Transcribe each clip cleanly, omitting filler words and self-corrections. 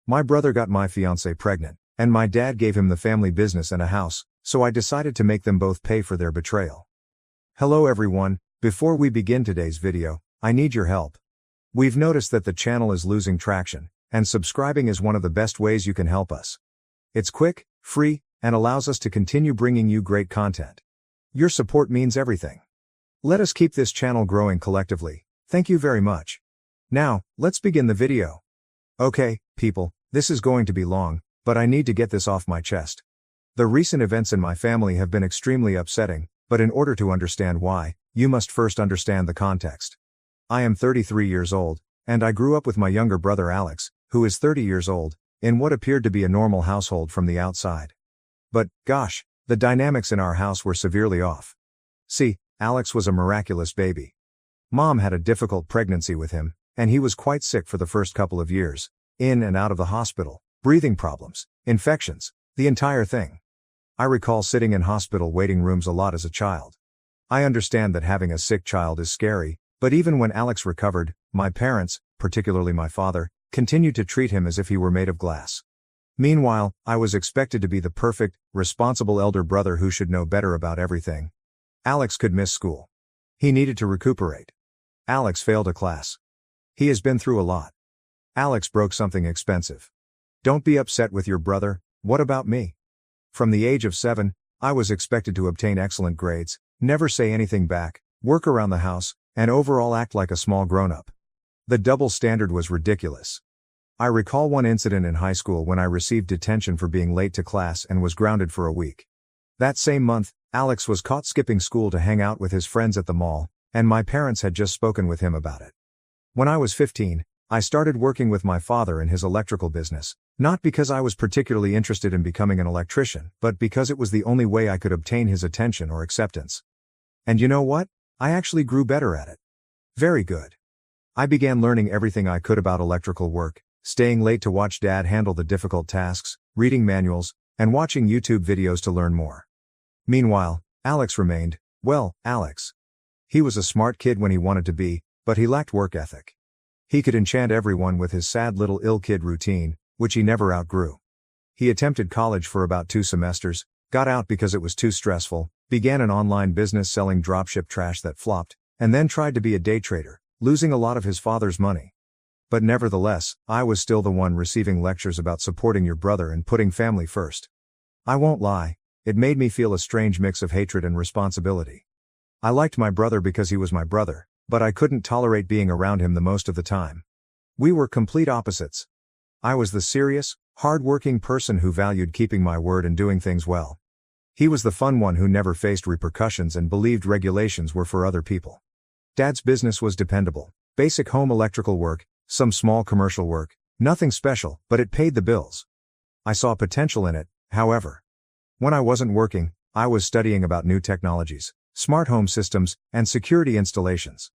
My brother got my fiancée pregnant, and my dad gave him the family business and a house, so I decided to make them both pay for their betrayal. Hello everyone, before we begin today's video, I need your help. We've noticed that the channel is losing traction, and subscribing is one of the best ways you can help us. It's quick, free, and allows us to continue bringing you great content. Your support means everything. Let us keep this channel growing collectively. Thank you very much. Now, let's begin the video. Okay, people, this is going to be long, but I need to get this off my chest. The recent events in my family have been extremely upsetting, but in order to understand why, you must first understand the context. I am 33 years old, and I grew up with my younger brother Alex, who is 30 years old, in what appeared to be a normal household from the outside. But, gosh, the dynamics in our house were severely off. See, Alex was a miraculous baby. Mom had a difficult pregnancy with him, and he was quite sick for the first couple of years, in and out of the hospital, breathing problems, infections, the entire thing. I recall sitting in hospital waiting rooms a lot as a child. I understand that having a sick child is scary, but even when Alex recovered, my parents, particularly my father, continued to treat him as if he were made of glass. Meanwhile, I was expected to be the perfect, responsible elder brother who should know better about everything. Alex could miss school. He needed to recuperate. Alex failed a class. He has been through a lot. Alex broke something expensive. Don't be upset with your brother, what about me? From the age of 7, I was expected to obtain excellent grades, never say anything back, work around the house, and overall act like a small grown-up. The double standard was ridiculous. I recall one incident in high school when I received detention for being late to class and was grounded for a week. That same month, Alex was caught skipping school to hang out with his friends at the mall, and my parents had just spoken with him about it. When I was 15, I started working with my father in his electrical business, not because I was particularly interested in becoming an electrician, but because it was the only way I could obtain his attention or acceptance. And you know what? I actually grew better at it. Very good. I began learning everything I could about electrical work, staying late to watch Dad handle the difficult tasks, reading manuals, and watching YouTube videos to learn more. Meanwhile, Alex remained, well, Alex. He was a smart kid when he wanted to be, but he lacked work ethic. He could enchant everyone with his sad little ill kid routine, which he never outgrew. He attempted college for about 2 semesters, got out because it was too stressful, began an online business selling dropship trash that flopped, and then tried to be a day trader, losing a lot of his father's money. But nevertheless, I was still the one receiving lectures about supporting your brother and putting family first. I won't lie, it made me feel a strange mix of hatred and responsibility. I liked my brother because he was my brother, but I couldn't tolerate being around him the most of the time. We were complete opposites. I was the serious, hard-working person who valued keeping my word and doing things well. He was the fun one who never faced repercussions and believed regulations were for other people. Dad's business was dependable, basic home electrical work, some small commercial work, nothing special, but it paid the bills. I saw potential in it, however. When I wasn't working, I was studying about new technologies, smart home systems, and security installations.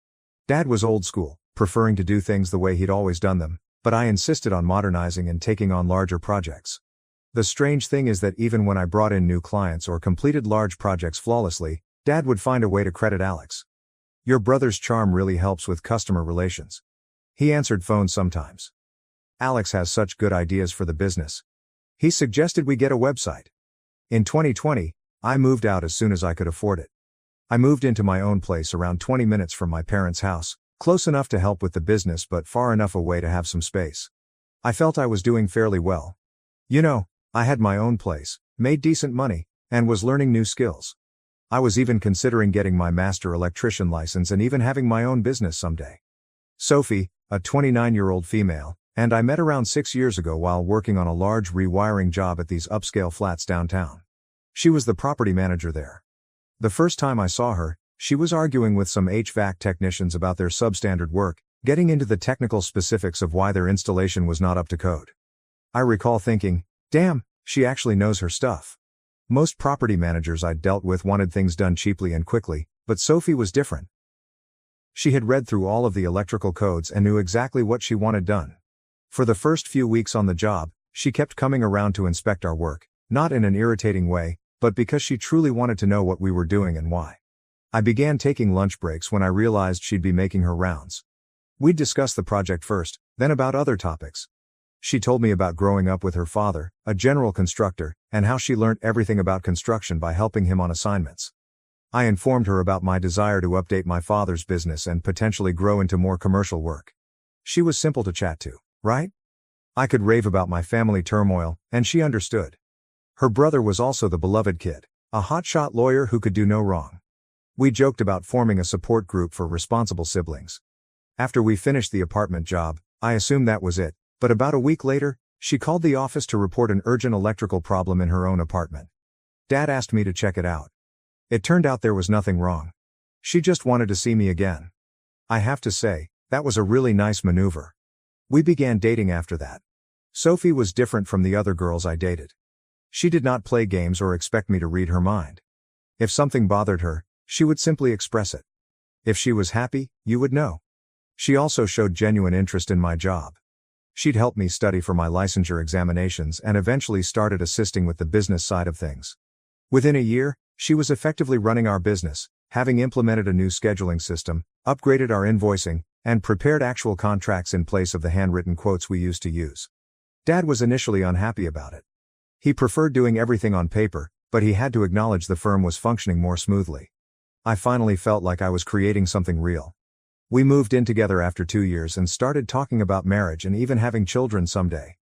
Dad was old school, preferring to do things the way he'd always done them, but I insisted on modernizing and taking on larger projects. The strange thing is that even when I brought in new clients or completed large projects flawlessly, Dad would find a way to credit Alex. Your brother's charm really helps with customer relations. He answered phones sometimes. Alex has such good ideas for the business. He suggested we get a website. In 2020, I moved out as soon as I could afford it. I moved into my own place around 20 minutes from my parents' house, close enough to help with the business but far enough away to have some space. I felt I was doing fairly well. You know, I had my own place, made decent money, and was learning new skills. I was even considering getting my master electrician license and even having my own business someday. Sophie, a 29-year-old female, and I met around 6 years ago while working on a large rewiring job at these upscale flats downtown. She was the property manager there. The first time I saw her, she was arguing with some HVAC technicians about their substandard work, getting into the technical specifics of why their installation was not up to code. I recall thinking, damn, she actually knows her stuff. Most property managers I'd dealt with wanted things done cheaply and quickly, but Sophie was different. She had read through all of the electrical codes and knew exactly what she wanted done. For the first few weeks on the job, she kept coming around to inspect our work, not in an irritating way, but because she truly wanted to know what we were doing and why. I began taking lunch breaks when I realized she'd be making her rounds. We'd discuss the project first, then about other topics. She told me about growing up with her father, a general constructor, and how she learned everything about construction by helping him on assignments. I informed her about my desire to update my father's business and potentially grow into more commercial work. She was simple to chat to, right? I could rave about my family turmoil, and she understood. Her brother was also the beloved kid, a hotshot lawyer who could do no wrong. We joked about forming a support group for responsible siblings. After we finished the apartment job, I assumed that was it, but about a week later, she called the office to report an urgent electrical problem in her own apartment. Dad asked me to check it out. It turned out there was nothing wrong. She just wanted to see me again. I have to say, that was a really nice maneuver. We began dating after that. Sophie was different from the other girls I dated. She did not play games or expect me to read her mind. If something bothered her, she would simply express it. If she was happy, you would know. She also showed genuine interest in my job. She'd help me study for my licensure examinations and eventually started assisting with the business side of things. Within a year, she was effectively running our business, having implemented a new scheduling system, upgraded our invoicing, and prepared actual contracts in place of the handwritten quotes we used to use. Dad was initially unhappy about it. He preferred doing everything on paper, but he had to acknowledge the firm was functioning more smoothly. I finally felt like I was creating something real. We moved in together after 2 years and started talking about marriage and even having children someday.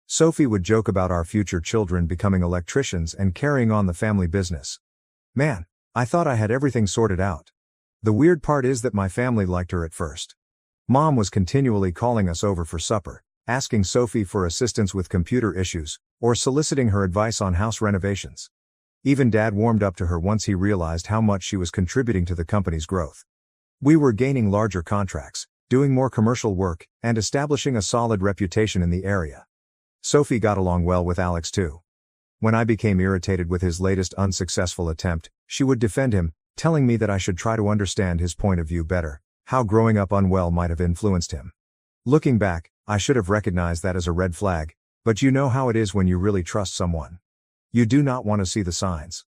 Sophie would joke about our future children becoming electricians and carrying on the family business. Man, I thought I had everything sorted out. The weird part is that my family liked her at first. Mom was continually calling us over for supper, asking Sophie for assistance with computer issues, or soliciting her advice on house renovations. Even Dad warmed up to her once he realized how much she was contributing to the company's growth. We were gaining larger contracts, doing more commercial work, and establishing a solid reputation in the area. Sophie got along well with Alex too. When I became irritated with his latest unsuccessful attempt, she would defend him, telling me that I should try to understand his point of view better, how growing up unwell might have influenced him. Looking back, I should have recognized that as a red flag, but you know how it is when you really trust someone. You do not want to see the signs.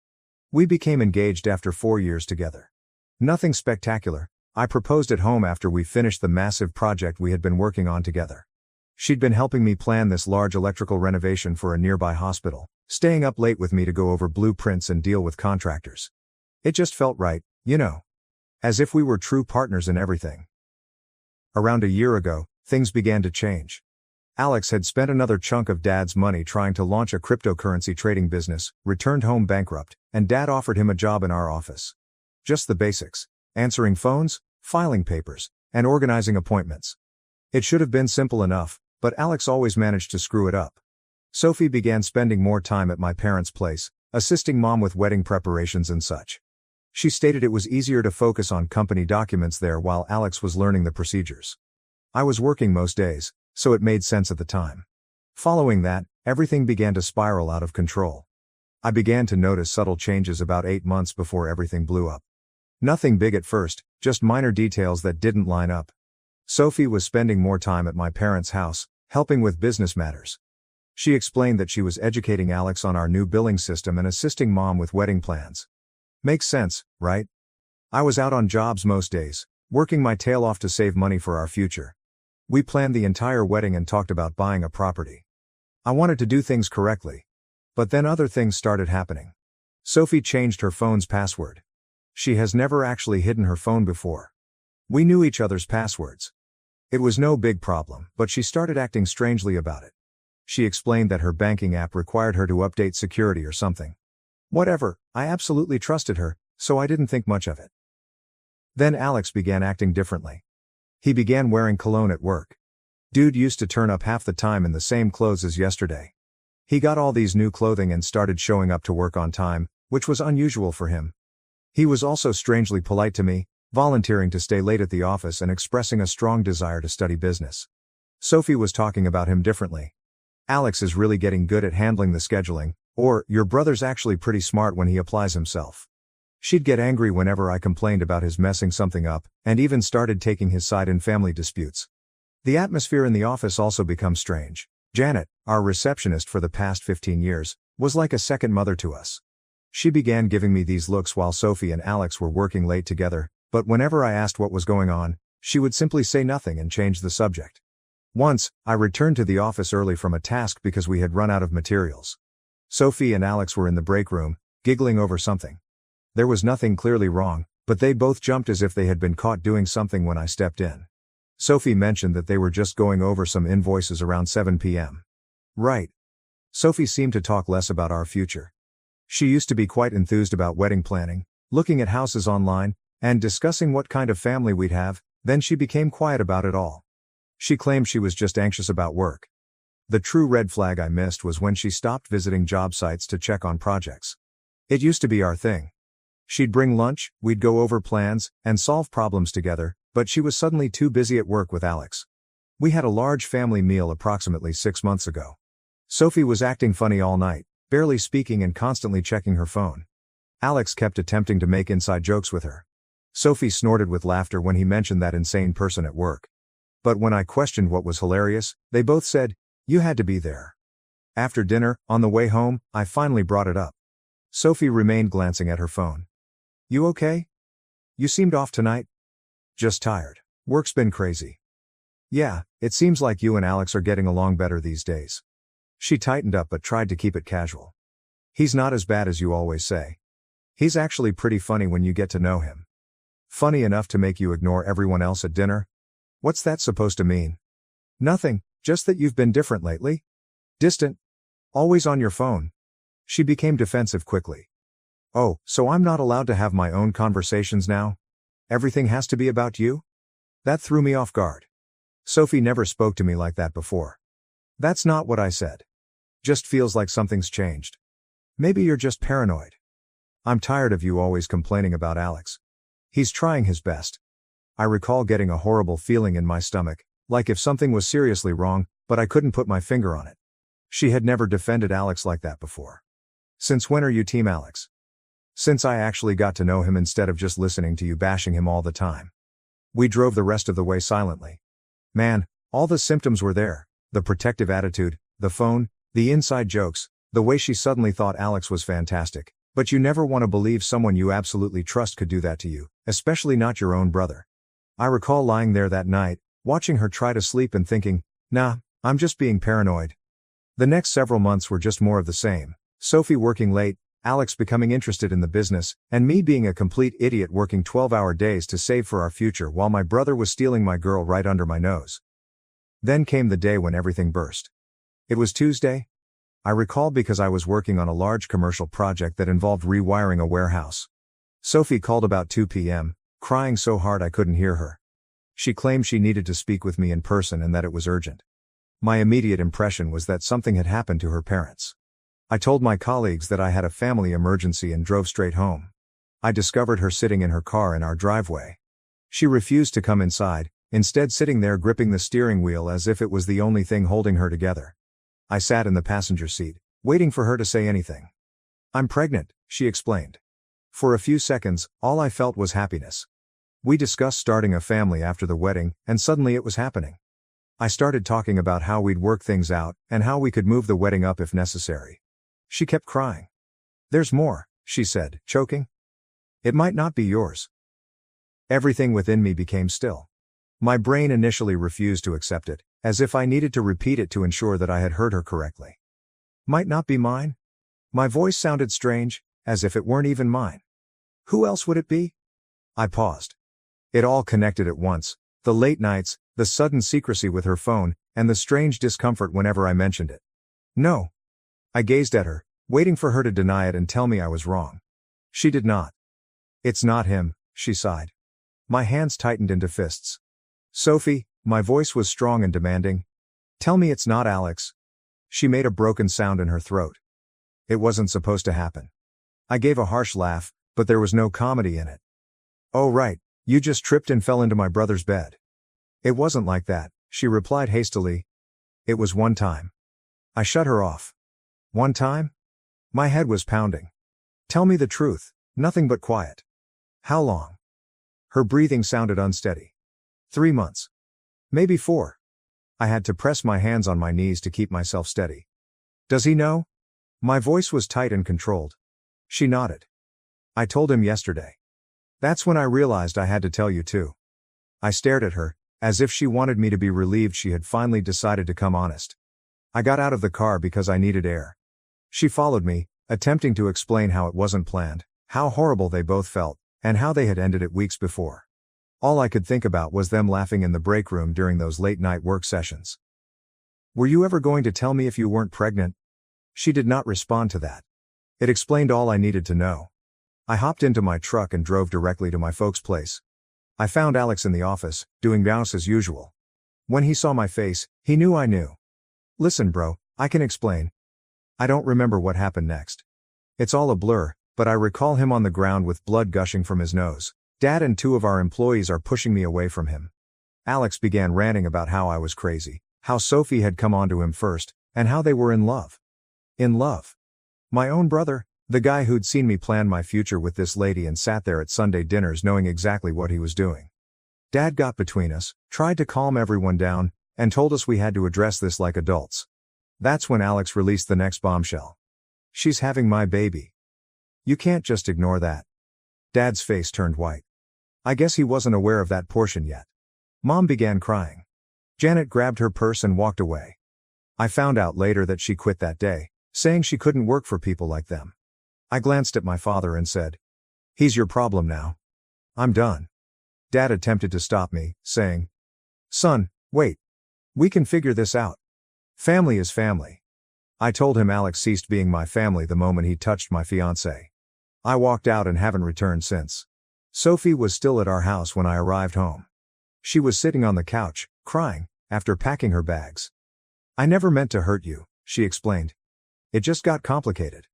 We became engaged after 4 years together. Nothing spectacular. I proposed at home after we finished the massive project we had been working on together. She'd been helping me plan this large electrical renovation for a nearby hospital, staying up late with me to go over blueprints and deal with contractors. It just felt right, you know. As if we were true partners in everything. Around a year ago, things began to change. Alex had spent another chunk of Dad's money trying to launch a cryptocurrency trading business, returned home bankrupt, and Dad offered him a job in our office. Just the basics: answering phones, filing papers, and organizing appointments. It should have been simple enough, but Alex always managed to screw it up. Sophie began spending more time at my parents' place, assisting Mom with wedding preparations and such. She stated it was easier to focus on company documents there while Alex was learning the procedures. I was working most days, so it made sense at the time. Following that, everything began to spiral out of control. I began to notice subtle changes about 8 months before everything blew up. Nothing big at first, just minor details that didn't line up. Sophie was spending more time at my parents' house, helping with business matters. She explained that she was educating Alex on our new billing system and assisting Mom with wedding plans. Makes sense, right? I was out on jobs most days, working my tail off to save money for our future. We planned the entire wedding and talked about buying a property. I wanted to do things correctly. But then other things started happening. Sophie changed her phone's password. She has never actually hidden her phone before. We knew each other's passwords. It was no big problem, but she started acting strangely about it. She explained that her banking app required her to update security or something. Whatever, I absolutely trusted her, so I didn't think much of it. Then Alex began acting differently. He began wearing cologne at work. Dude used to turn up half the time in the same clothes as yesterday. He got all these new clothing and started showing up to work on time, which was unusual for him. He was also strangely polite to me, volunteering to stay late at the office and expressing a strong desire to study business. Sophie was talking about him differently. Alex is really getting good at handling the scheduling, or, your brother's actually pretty smart when he applies himself. She'd get angry whenever I complained about his messing something up, and even started taking his side in family disputes. The atmosphere in the office also becomes strange. Janet, our receptionist for the past 15 years, was like a second mother to us. She began giving me these looks while Sophie and Alex were working late together, but whenever I asked what was going on, she would simply say nothing and change the subject. Once, I returned to the office early from a task because we had run out of materials. Sophie and Alex were in the break room, giggling over something. There was nothing clearly wrong, but they both jumped as if they had been caught doing something when I stepped in. Sophie mentioned that they were just going over some invoices around 7 p.m. Right. Sophie seemed to talk less about our future. She used to be quite enthused about wedding planning, looking at houses online, and discussing what kind of family we'd have. Then she became quiet about it all. She claimed she was just anxious about work. The true red flag I missed was when she stopped visiting job sites to check on projects. It used to be our thing. She'd bring lunch, we'd go over plans, and solve problems together, but she was suddenly too busy at work with Alex. We had a large family meal approximately 6 months ago. Sophie was acting funny all night, barely speaking and constantly checking her phone. Alex kept attempting to make inside jokes with her. Sophie snorted with laughter when he mentioned that insane person at work. But when I questioned what was hilarious, they both said, "You had to be there." After dinner, on the way home, I finally brought it up. Sophie remained glancing at her phone. "You okay? You seemed off tonight." "Just tired. Work's been crazy." "Yeah, it seems like you and Alex are getting along better these days." She tightened up but tried to keep it casual. "He's not as bad as you always say. He's actually pretty funny when you get to know him." "Funny enough to make you ignore everyone else at dinner? What's that supposed to mean?" "Nothing, just that you've been different lately. Distant. Always on your phone." She became defensive quickly. "Oh, so I'm not allowed to have my own conversations now? Everything has to be about you?" That threw me off guard. Sophie never spoke to me like that before. "That's not what I said. Just feels like something's changed. Maybe you're just paranoid. I'm tired of you always complaining about Alex. He's trying his best." I recall getting a horrible feeling in my stomach, like if something was seriously wrong, but I couldn't put my finger on it. She had never defended Alex like that before. "Since when are you Team Alex?" "Since I actually got to know him instead of just listening to you bashing him all the time." We drove the rest of the way silently. Man, all the symptoms were there: the protective attitude, the phone, the inside jokes, the way she suddenly thought Alex was fantastic. But you never want to believe someone you absolutely trust could do that to you, especially not your own brother. I recall lying there that night, watching her try to sleep and thinking, "Nah, I'm just being paranoid." The next several months were just more of the same. Sophie working late, Alex becoming interested in the business, and me being a complete idiot working 12-hour days to save for our future while my brother was stealing my girl right under my nose. Then came the day when everything burst. It was Tuesday. I recall because I was working on a large commercial project that involved rewiring a warehouse. Sophie called about 2 p.m., crying so hard I couldn't hear her. She claimed she needed to speak with me in person and that it was urgent. My immediate impression was that something had happened to her parents. I told my colleagues that I had a family emergency and drove straight home. I discovered her sitting in her car in our driveway. She refused to come inside, instead sitting there gripping the steering wheel as if it was the only thing holding her together. I sat in the passenger seat, waiting for her to say anything. "I'm pregnant," she explained. For a few seconds, all I felt was happiness. We discussed starting a family after the wedding, and suddenly it was happening. I started talking about how we'd work things out, and how we could move the wedding up if necessary. She kept crying. "There's more," she said, choking. "It might not be yours." Everything within me became still. My brain initially refused to accept it, as if I needed to repeat it to ensure that I had heard her correctly. "Might not be mine?" My voice sounded strange, as if it weren't even mine. "Who else would it be?" I paused. It all connected at once: the late nights, the sudden secrecy with her phone, and the strange discomfort whenever I mentioned it. "No." I gazed at her, waiting for her to deny it and tell me I was wrong. She did not. "It's not him," she sighed. My hands tightened into fists. "Sophie," my voice was strong and demanding. "Tell me it's not Alex." She made a broken sound in her throat. "It wasn't supposed to happen." I gave a harsh laugh, but there was no comedy in it. "Oh right, you just tripped and fell into my brother's bed." "It wasn't like that," she replied hastily. "It was one time." I shut her off. "One time?" My head was pounding. "Tell me the truth, nothing but quiet." "How long?" Her breathing sounded unsteady. 3 months. Maybe 4. I had to press my hands on my knees to keep myself steady. "Does he know?" My voice was tight and controlled. She nodded. "I told him yesterday." "That's when I realized I had to tell you too." I stared at her, as if she wanted me to be relieved she had finally decided to come honest. I got out of the car because I needed air. She followed me, attempting to explain how it wasn't planned, how horrible they both felt, and how they had ended it weeks before. All I could think about was them laughing in the break room during those late-night work sessions. "Were you ever going to tell me if you weren't pregnant?" She did not respond to that. It explained all I needed to know. I hopped into my truck and drove directly to my folks' place. I found Alex in the office, doing rounds as usual. When he saw my face, he knew I knew. "Listen, bro, I can explain." I don't remember what happened next. It's all a blur, but I recall him on the ground with blood gushing from his nose. Dad and 2 of our employees are pushing me away from him. Alex began ranting about how I was crazy, how Sophie had come onto him first, and how they were in love. In love. My own brother, the guy who'd seen me plan my future with this lady and sat there at Sunday dinners knowing exactly what he was doing. Dad got between us, tried to calm everyone down, and told us we had to address this like adults. That's when Alex released the next bombshell. "She's having my baby. You can't just ignore that." Dad's face turned white. I guess he wasn't aware of that portion yet. Mom began crying. Janet grabbed her purse and walked away. I found out later that she quit that day, saying she couldn't work for people like them. I glanced at my father and said, "He's your problem now. I'm done." Dad attempted to stop me, saying, "Son, wait. We can figure this out. Family is family." I told him Alex ceased being my family the moment he touched my fiancée. I walked out and haven't returned since. Sophie was still at our house when I arrived home. She was sitting on the couch, crying, after packing her bags. "I never meant to hurt you," she explained. "It just got complicated."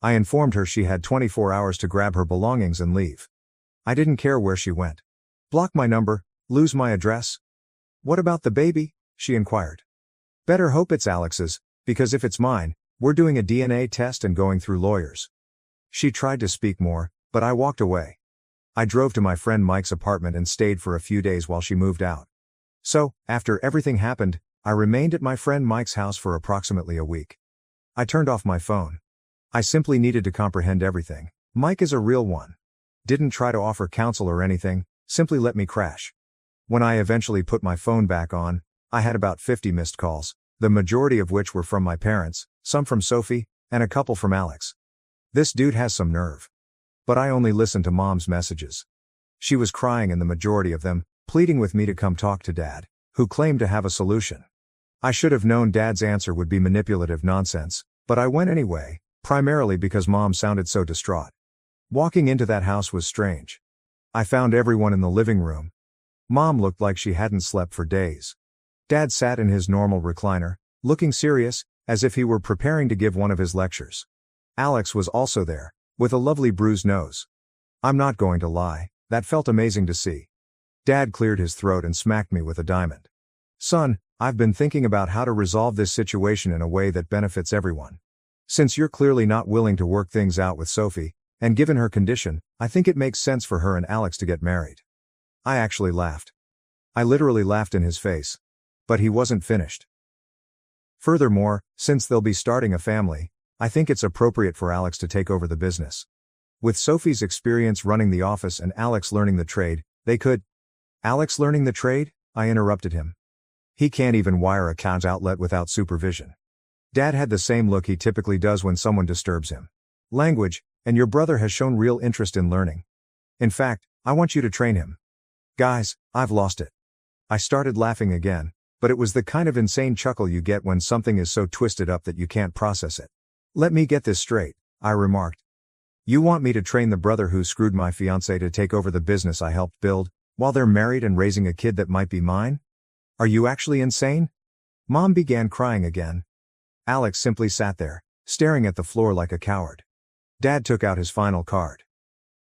I informed her she had 24 hours to grab her belongings and leave. I didn't care where she went. Block my number, lose my address. "What about the baby?" she inquired. "Better hope it's Alex's, because if it's mine, we're doing a DNA test and going through lawyers." She tried to speak more, but I walked away. I drove to my friend Mike's apartment and stayed for a few days while she moved out. So, after everything happened, I remained at my friend Mike's house for approximately a week. I turned off my phone. I simply needed to comprehend everything. Mike is a real one. Didn't try to offer counsel or anything, simply let me crash. When I eventually put my phone back on, I had about 50 missed calls, the majority of which were from my parents, some from Sophie, and a couple from Alex. This dude has some nerve. But I only listened to Mom's messages. She was crying in the majority of them, pleading with me to come talk to Dad, who claimed to have a solution. I should have known Dad's answer would be manipulative nonsense, but I went anyway, primarily because Mom sounded so distraught. Walking into that house was strange. I found everyone in the living room. Mom looked like she hadn't slept for days. Dad sat in his normal recliner, looking serious, as if he were preparing to give one of his lectures. Alex was also there, with a lovely bruised nose. I'm not going to lie, that felt amazing to see. Dad cleared his throat and smacked me with a diamond. "Son, I've been thinking about how to resolve this situation in a way that benefits everyone. Since you're clearly not willing to work things out with Sophie, and given her condition, I think it makes sense for her and Alex to get married." I actually laughed. I literally laughed in his face. But he wasn't finished. "Furthermore, since they'll be starting a family, I think it's appropriate for Alex to take over the business. With Sophie's experience running the office and Alex learning the trade, they could—" "Alex learning the trade?" I interrupted him. "He can't even wire a CAD outlet without supervision." Dad had the same look he typically does when someone disturbs him. "Language, and your brother has shown real interest in learning. In fact, I want you to train him." Guys, I've lost it. I started laughing again, but it was the kind of insane chuckle you get when something is so twisted up that you can't process it. "Let me get this straight," I remarked. "You want me to train the brother who screwed my fiancée to take over the business I helped build, while they're married and raising a kid that might be mine? Are you actually insane?" Mom began crying again. Alex simply sat there, staring at the floor like a coward. Dad took out his final card.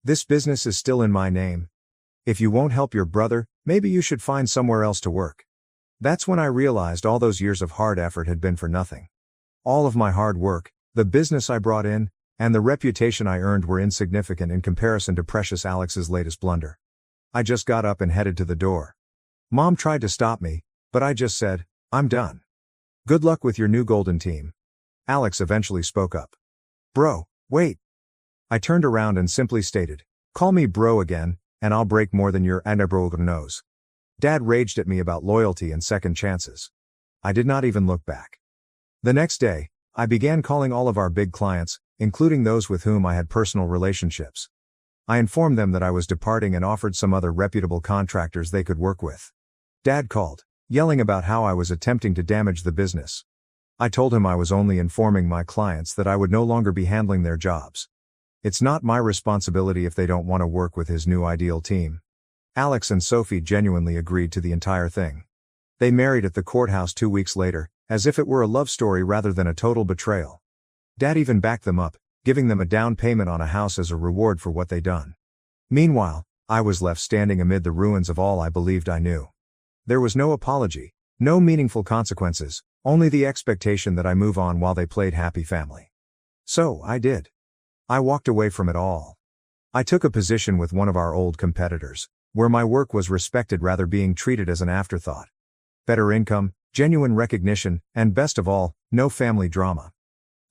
"This business is still in my name. If you won't help your brother, maybe you should find somewhere else to work." That's when I realized all those years of hard effort had been for nothing. All of my hard work, the business I brought in, and the reputation I earned were insignificant in comparison to precious Alex's latest blunder. I just got up and headed to the door. Mom tried to stop me, but I just said, "I'm done. Good luck with your new golden team." Alex eventually spoke up. "Bro, wait." I turned around and simply stated, "Call me bro again, and I'll break more than your bro nose." Dad raged at me about loyalty and second chances. I did not even look back. The next day, I began calling all of our big clients, including those with whom I had personal relationships. I informed them that I was departing and offered some other reputable contractors they could work with. Dad called, yelling about how I was attempting to damage the business. I told him I was only informing my clients that I would no longer be handling their jobs. It's not my responsibility if they don't want to work with his new ideal team. Alex and Sophie genuinely agreed to the entire thing. They married at the courthouse 2 weeks later, as if it were a love story rather than a total betrayal. Dad even backed them up, giving them a down payment on a house as a reward for what they'd done. Meanwhile, I was left standing amid the ruins of all I believed I knew. There was no apology, no meaningful consequences, only the expectation that I move on while they played happy family. So, I did. I walked away from it all. I took a position with one of our old competitors, where my work was respected rather being treated as an afterthought. Better income, genuine recognition, and best of all, no family drama.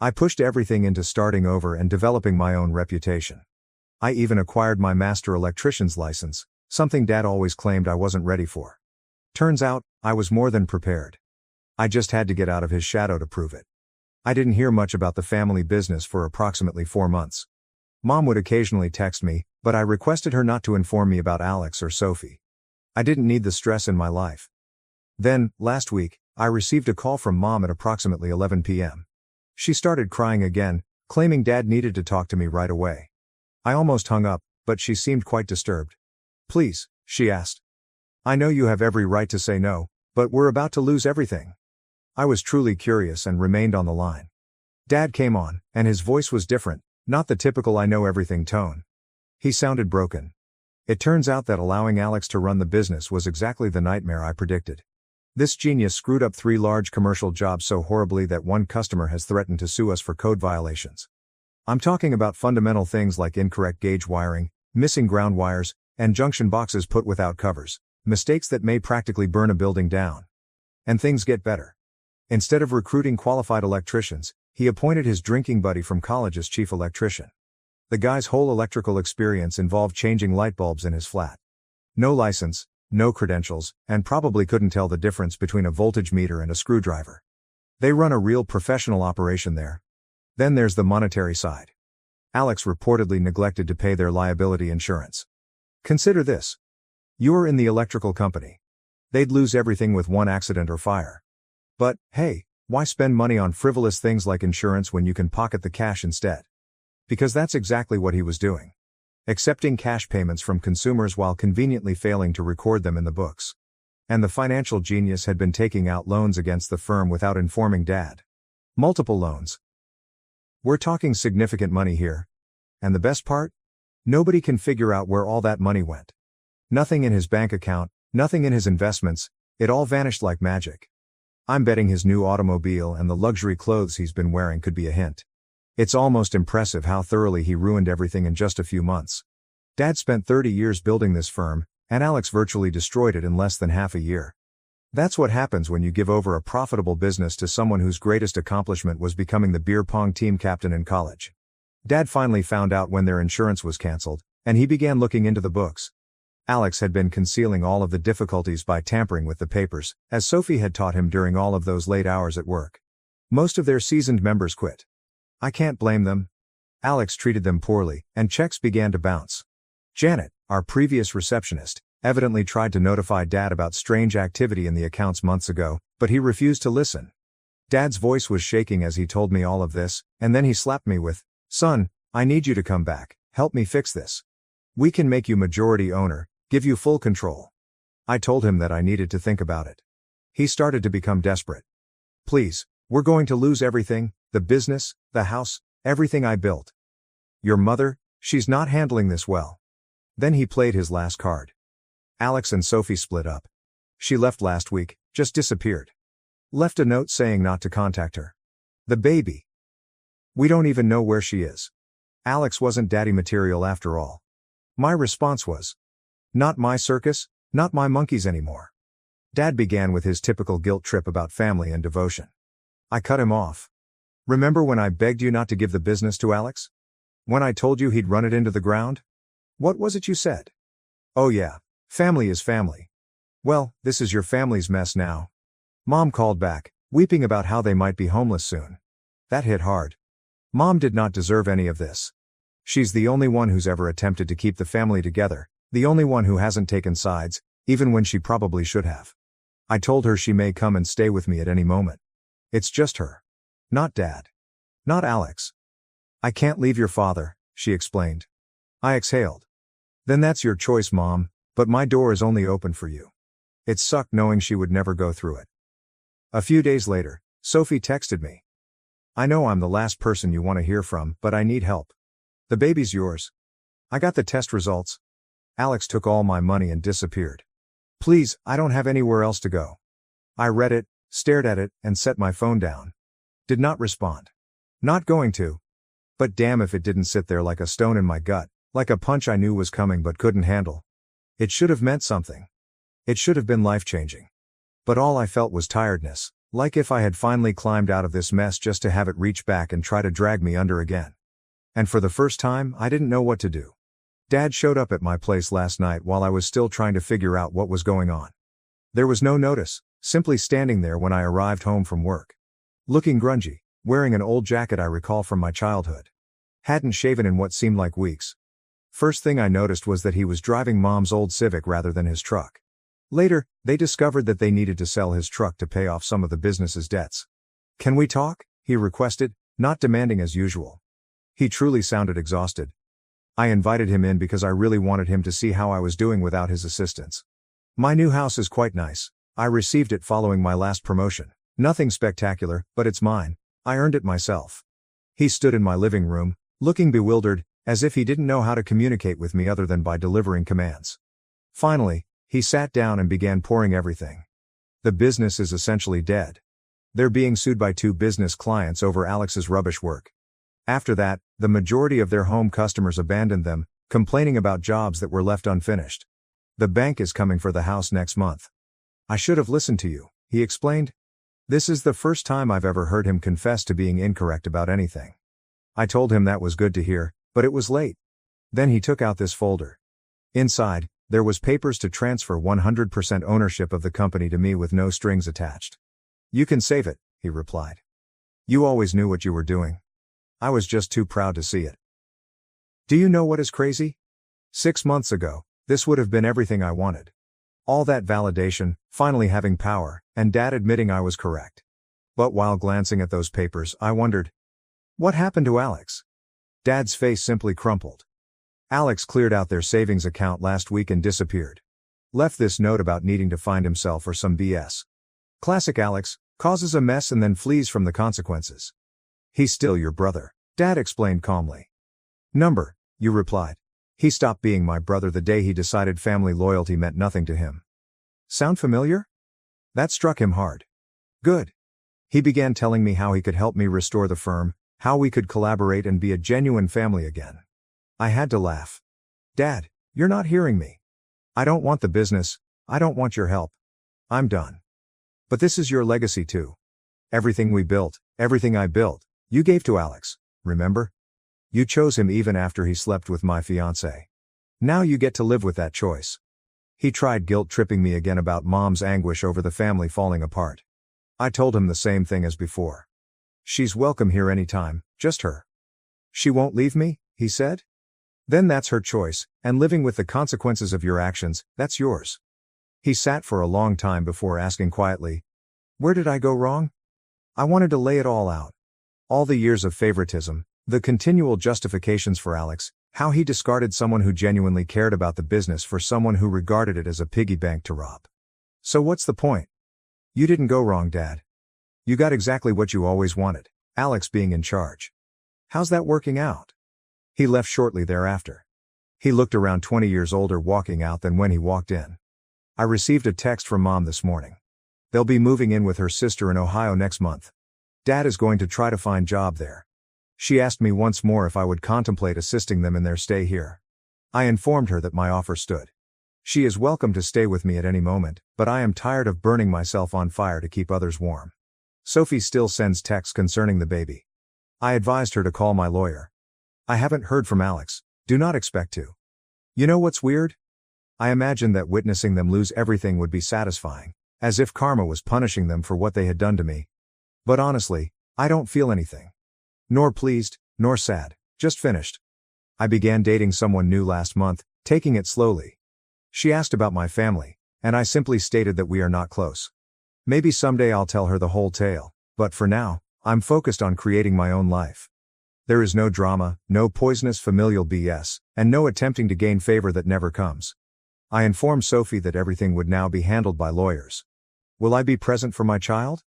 I pushed everything into starting over and developing my own reputation. I even acquired my master electrician's license, something Dad always claimed I wasn't ready for. Turns out, I was more than prepared. I just had to get out of his shadow to prove it. I didn't hear much about the family business for approximately 4 months. Mom would occasionally text me, but I requested her not to inform me about Alex or Sophie. I didn't need the stress in my life. Then, last week, I received a call from Mom at approximately 11 p.m. She started crying again, claiming Dad needed to talk to me right away. I almost hung up, but she seemed quite disturbed. "Please," she asked. "I know you have every right to say no, but we're about to lose everything." I was truly curious and remained on the line. Dad came on, and his voice was different, not the typical I know everything tone. He sounded broken. It turns out that allowing Alex to run the business was exactly the nightmare I predicted. This genius screwed up 3 large commercial jobs so horribly that one customer has threatened to sue us for code violations. I'm talking about fundamental things like incorrect gauge wiring, missing ground wires, and junction boxes put without covers, mistakes that may practically burn a building down. And things get better. Instead of recruiting qualified electricians, he appointed his drinking buddy from college as chief electrician. The guy's whole electrical experience involved changing light bulbs in his flat. No license, no credentials, and probably couldn't tell the difference between a voltage meter and a screwdriver. They run a real professional operation there. Then there's the monetary side. Alex reportedly neglected to pay their liability insurance. Consider this. You're in the electrical company. They'd lose everything with one accident or fire. But, hey, why spend money on frivolous things like insurance when you can pocket the cash instead? Because that's exactly what he was doing. Accepting cash payments from consumers while conveniently failing to record them in the books. And the financial genius had been taking out loans against the firm without informing Dad. Multiple loans. We're talking significant money here. And the best part? Nobody can figure out where all that money went. Nothing in his bank account, nothing in his investments, it all vanished like magic. I'm betting his new automobile and the luxury clothes he's been wearing could be a hint. It's almost impressive how thoroughly he ruined everything in just a few months. Dad spent 30 years building this firm, and Alex virtually destroyed it in less than half a year. That's what happens when you give over a profitable business to someone whose greatest accomplishment was becoming the beer pong team captain in college. Dad finally found out when their insurance was canceled, and he began looking into the books. Alex had been concealing all of the difficulties by tampering with the papers, as Sophie had taught him during all of those late hours at work. Most of their seasoned members quit. I can't blame them. Alex treated them poorly, and checks began to bounce. Janet, our previous receptionist, evidently tried to notify Dad about strange activity in the accounts months ago, but he refused to listen. Dad's voice was shaking as he told me all of this, and then he slapped me with, "Son, I need you to come back, help me fix this. We can make you majority owner, give you full control." I told him that I needed to think about it. He started to become desperate. "Please, we're going to lose everything, the business, the house, everything I built. Your mother, she's not handling this well." Then he played his last card. Alex and Sophie split up. She left last week, just disappeared. Left a note saying not to contact her. The baby. We don't even know where she is. Alex wasn't daddy material after all. My response was, "Not my circus, not my monkeys anymore." Dad began with his typical guilt trip about family and devotion. I cut him off. "Remember when I begged you not to give the business to Alex? When I told you he'd run it into the ground? What was it you said? Oh yeah, family is family. Well, this is your family's mess now. Mom called back, weeping about how they might be homeless soon. That hit hard. Mom did not deserve any of this. She's the only one who's ever attempted to keep the family together, the only one who hasn't taken sides, even when she probably should have. I told her she may come and stay with me at any moment. It's just her. Not Dad. Not Alex. I can't leave your father, she explained. I exhaled. Then that's your choice, Mom, but my door is only open for you. It sucked knowing she would never go through it. A few days later, Sophie texted me. I know I'm the last person you want to hear from, but I need help. The baby's yours. I got the test results. Alex took all my money and disappeared. Please, I don't have anywhere else to go. I read it, stared at it, and set my phone down. Did not respond. Not going to. But damn if it didn't sit there like a stone in my gut, like a punch I knew was coming but couldn't handle. It should have meant something. It should have been life-changing. But all I felt was tiredness, like if I had finally climbed out of this mess just to have it reach back and try to drag me under again. And for the first time, I didn't know what to do. Dad showed up at my place last night while I was still trying to figure out what was going on. There was no notice, simply standing there when I arrived home from work. Looking grungy, wearing an old jacket I recall from my childhood. Hadn't shaven in what seemed like weeks. First thing I noticed was that he was driving Mom's old Civic rather than his truck. Later, they discovered that they needed to sell his truck to pay off some of the business's debts. Can we talk? He requested, not demanding as usual. He truly sounded exhausted. I invited him in because I really wanted him to see how I was doing without his assistance. My new house is quite nice. I received it following my last promotion. Nothing spectacular, but it's mine. I earned it myself. He stood in my living room, looking bewildered, as if he didn't know how to communicate with me other than by delivering commands. Finally, he sat down and began pouring everything. The business is essentially dead. They're being sued by 2 business clients over Alex's rubbish work. After that, the majority of their home customers abandoned them, complaining about jobs that were left unfinished. The bank is coming for the house next month. I should have listened to you, he explained. This is the first time I've ever heard him confess to being incorrect about anything. I told him that was good to hear, but it was late. Then he took out this folder. Inside, there was papers to transfer 100% ownership of the company to me with no strings attached. You can save it, he replied. You always knew what you were doing. I was just too proud to see it. Do you know what is crazy? 6 months ago, this would have been everything I wanted. All that validation, finally having power, and Dad admitting I was correct. But while glancing at those papers, I wondered, what happened to Alex? Dad's face simply crumpled. Alex cleared out their savings account last week and disappeared. Left this note about needing to find himself or some BS. Classic Alex, causes a mess and then flees from the consequences. He's still your brother, Dad explained calmly. Number, you replied. He stopped being my brother the day he decided family loyalty meant nothing to him. Sound familiar? That struck him hard. Good. He began telling me how he could help me restore the firm, how we could collaborate and be a genuine family again. I had to laugh. Dad, you're not hearing me. I don't want the business, I don't want your help. I'm done. But this is your legacy too. Everything we built, everything I built, you gave to Alex, remember? You chose him even after he slept with my fiancée. Now you get to live with that choice. He tried guilt-tripping me again about Mom's anguish over the family falling apart. I told him the same thing as before. She's welcome here anytime, just her. She won't leave me, he said? Then that's her choice, and living with the consequences of your actions, that's yours. He sat for a long time before asking quietly, where did I go wrong? I wanted to lay it all out. All the years of favoritism, the continual justifications for Alex, how he discarded someone who genuinely cared about the business for someone who regarded it as a piggy bank to rob. So what's the point? You didn't go wrong, Dad. You got exactly what you always wanted, Alex being in charge. How's that working out? He left shortly thereafter. He looked around 20 years older walking out than when he walked in. I received a text from Mom this morning. They'll be moving in with her sister in Ohio next month. Dad is going to try to find job there. She asked me once more if I would contemplate assisting them in their stay here. I informed her that my offer stood. She is welcome to stay with me at any moment, but I am tired of burning myself on fire to keep others warm. Sophie still sends texts concerning the baby. I advised her to call my lawyer. I haven't heard from Alex, do not expect to. You know what's weird? I imagined that witnessing them lose everything would be satisfying, as if karma was punishing them for what they had done to me. But honestly, I don't feel anything. Nor pleased, nor sad, just finished. I began dating someone new last month, taking it slowly. She asked about my family, and I simply stated that we are not close. Maybe someday I'll tell her the whole tale, but for now, I'm focused on creating my own life. There is no drama, no poisonous familial BS, and no attempting to gain favor that never comes. I informed Sophie that everything would now be handled by lawyers. Will I be present for my child?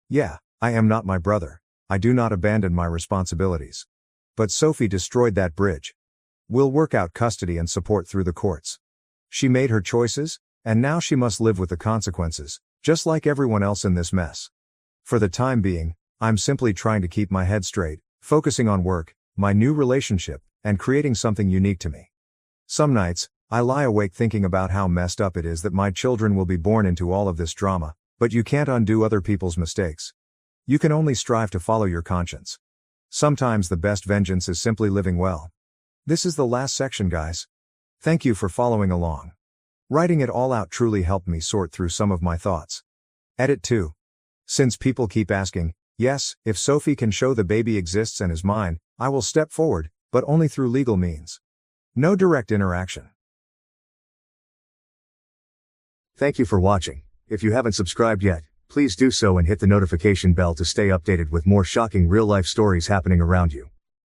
Yeah, I am not my brother. I do not abandon my responsibilities. But Sophie destroyed that bridge. We'll work out custody and support through the courts. She made her choices, and now she must live with the consequences, just like everyone else in this mess. For the time being, I'm simply trying to keep my head straight, focusing on work, my new relationship, and creating something unique to me. Some nights, I lie awake thinking about how messed up it is that my children will be born into all of this drama, but you can't undo other people's mistakes. You can only strive to follow your conscience. Sometimes the best vengeance is simply living well. This is the last section, guys. Thank you for following along. Writing it all out truly helped me sort through some of my thoughts. Edit 2. Since people keep asking, yes, if Sophie can show the baby exists and is mine, I will step forward, but only through legal means. No direct interaction. Thank you for watching. If you haven't subscribed yet, please do so and hit the notification bell to stay updated with more shocking real-life stories happening around you.